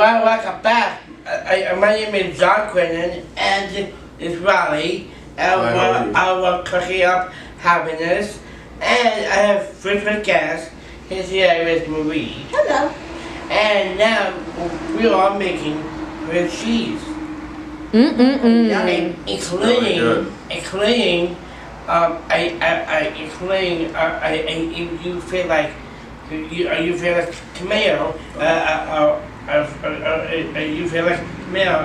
welcome back. My name is John Quinlan, and it's Riley. We're cooking up happiness, and I have frequent guests. His name is Marie. Hello. And now we are making grilled cheese. Yummy. Including, you feel like you feel like tomato. You feel like tomato.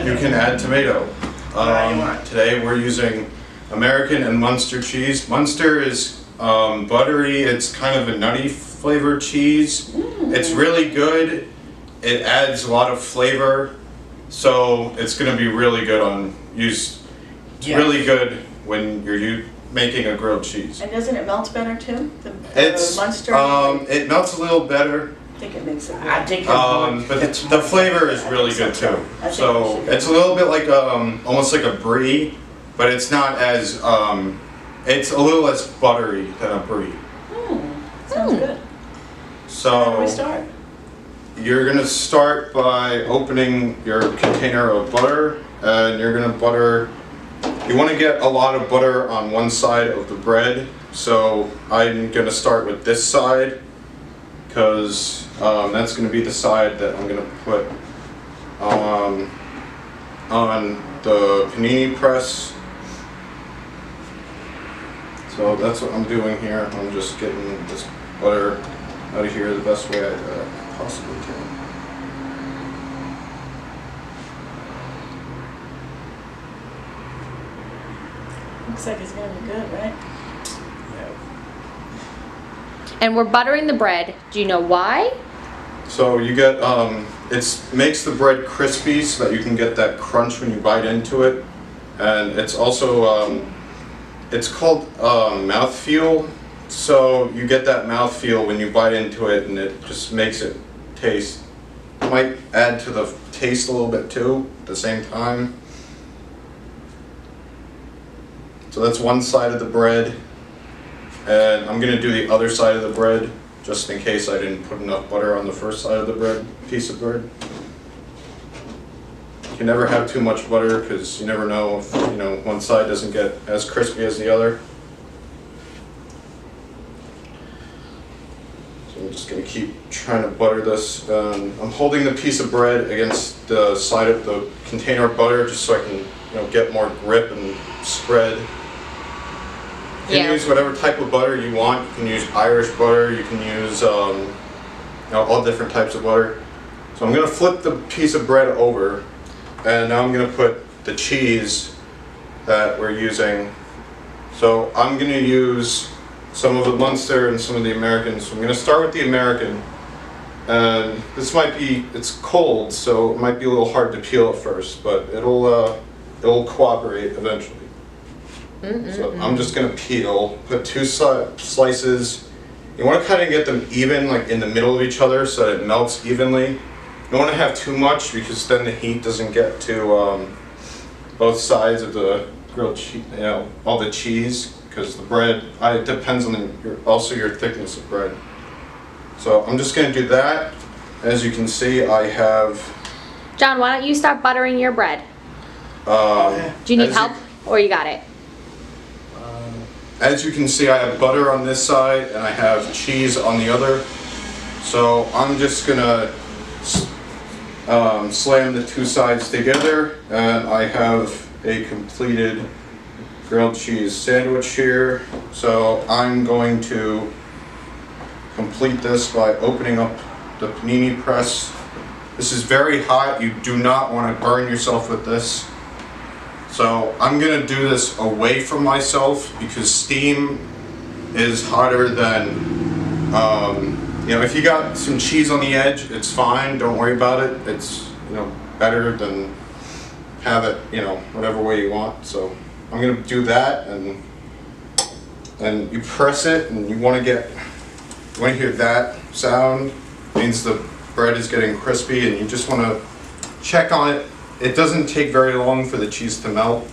You can add tomato. Today we're using American and Munster cheese. Munster is buttery. It's kind of a nutty flavored cheese. It's really good. It adds a lot of flavor, so it's going to be really good on use. It's really good when you're making a grilled cheese. And doesn't it melt better too? The Munster? It melts a little better. I think it makes it good. I think but the flavor is really good too. So it's a little bit like almost like a brie, but it's not as it's a little less buttery than a brie. Sounds good. So how do we start? You're gonna start by opening your container of butter, and you're gonna butter. You want to get a lot of butter on one side of the bread, so I'm gonna start with this side because that's gonna be the side that I'm gonna put on the panini press. So that's what I'm doing here. I'm just getting this butter out of here the best way I possibly can. Looks like it's gonna be good, right? And we're buttering the bread. Do you know why? So you get, it makes the bread crispy so that you can get that crunch when you bite into it. And it's also, it's called mouthfeel. So you get that mouthfeel when you bite into it, and it just makes it taste. It might add to the taste a little bit too at the same time. So that's one side of the bread. And I'm gonna do the other side of the bread, just in case I didn't put enough butter on the first side of the piece of bread. You can never have too much butter because you never know if one side doesn't get as crispy as the other. So I'm just gonna keep trying to butter this. I'm holding the piece of bread against the side of the container of butter just so I can get more grip and spread. You can use whatever type of butter you want. You can use Irish butter, you can use all different types of butter. So I'm going to flip the piece of bread over, and now I'm going to put the cheese that we're using. So I'm going to use some of the Munster and some of the American. So I'm going to start with the American. And this might be, it's cold, so it might be a little hard to peel at first, but it'll cooperate eventually. So I'm just gonna put two slices. You want to kind of get them even, like in the middle of each other, so that it melts evenly. You don't want to have too much because then the heat doesn't get to both sides of the grilled cheese. All the cheese, because the bread. It depends on also your thickness of bread. So I'm just gonna do that. As you can see, I have. John, why don't you start buttering your bread? Do you need help, or you got it? As you can see, I have butter on this side and I have cheese on the other. So I'm just gonna slam the two sides together, and I have a completed grilled cheese sandwich here. So I'm going to complete this by opening up the panini press. This is very hot. You do not want to burn yourself with this. So I'm gonna do this away from myself because steam is hotter than, if you got some cheese on the edge, it's fine, don't worry about it. It's, better than have it, whatever way you want. So I'm gonna do that, and you press it, and you wanna hear that sound. It means the bread is getting crispy, and you just wanna check on it. It doesn't take very long for the cheese to melt.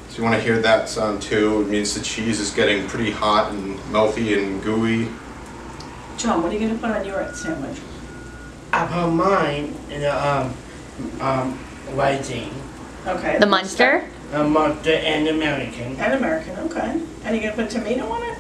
So you want to hear that sound too. It means the cheese is getting pretty hot and melty and gooey. John, what are you going to put on your sandwich? I put mine in the whiting. Okay. The Munster? Monster and American. And American, okay. And you gonna put tomato on it?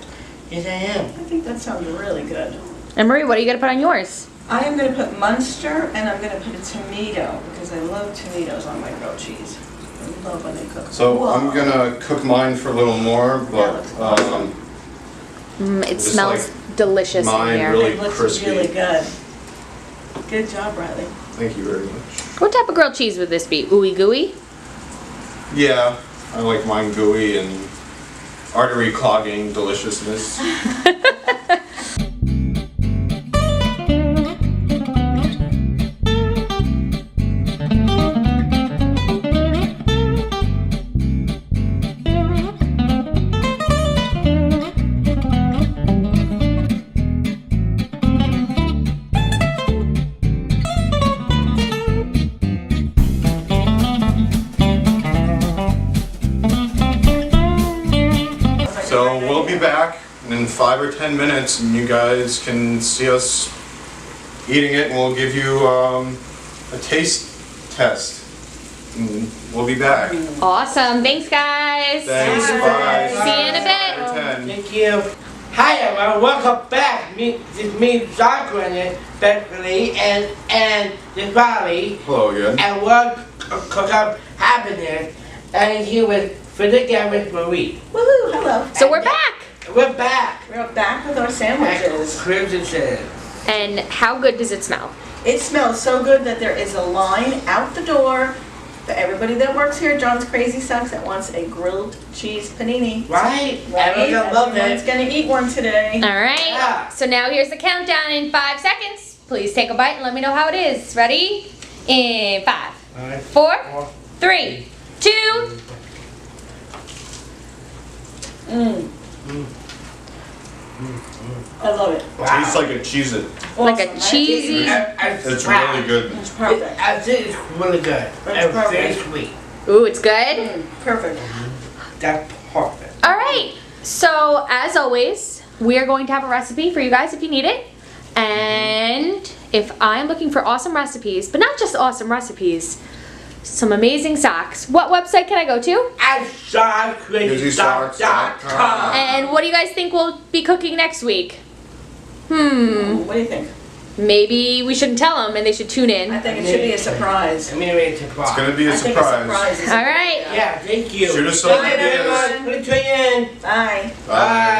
Yes, I am. I think that sounds really good. And Marie, what are you gonna put on yours? I am gonna put Munster and I'm gonna put a tomato because I love tomatoes on my grilled cheese. I love when they cook. So Whoa. I'm gonna cook mine for a little more, but looks awesome. It Just smells like delicious in mine here. really It looks crispy. really good. Good job, Riley. Thank you very much. What type of grilled cheese would this be? Ooey gooey? Yeah, I like mine gooey and artery clogging deliciousness. So we'll be back in 5 or 10 minutes and you guys can see us eating it and we'll give you a taste test. And we'll be back. Awesome. Thanks, guys. Thanks, Bye. bye. See you in a bit. 5 or 10. Thank you. Hi everyone, welcome back. It's me, John Quinn, Beverly, and this Riley. Hello again. And we'll cook up happiness. And here with again with Marie. Woohoo, hello. So we're back. We're back. We're back with our sandwiches. Crimson. And how good does it smell? It smells so good that there is a line out the door for everybody that works here, John's Crazy Socks, that wants a grilled cheese panini. Right? Right? Everyone's gonna love Everyone's it. gonna eat one today. All right. Yeah. So now here's the countdown in 5 seconds. Please take a bite and let me know how it is. Ready? In 5, Alright. 4, 3, 2. I love it. Tastes like a Cheez-It. Like a Awesome, right? cheesy- It's really good. It's perfect. I think it's really good. And very perfect. sweet. Ooh, it's good. Perfect. That's perfect. All right. So as always, we are going to have a recipe for you guys if you need it. And if I'm looking for awesome recipes, but not just awesome recipes, some amazing socks, what website can I go to? At SockCrazySock.com. And what do you guys think we'll be cooking next week? What do you think? Maybe we shouldn't tell them and they should tune in. I think it should be a surprise. I mean, it's a It's surprise. gonna be a I think a surprise. surprise is All right. Yeah, thank you. Shoot us some Thank you ideas. very much. Please tune in. Bye. Bye.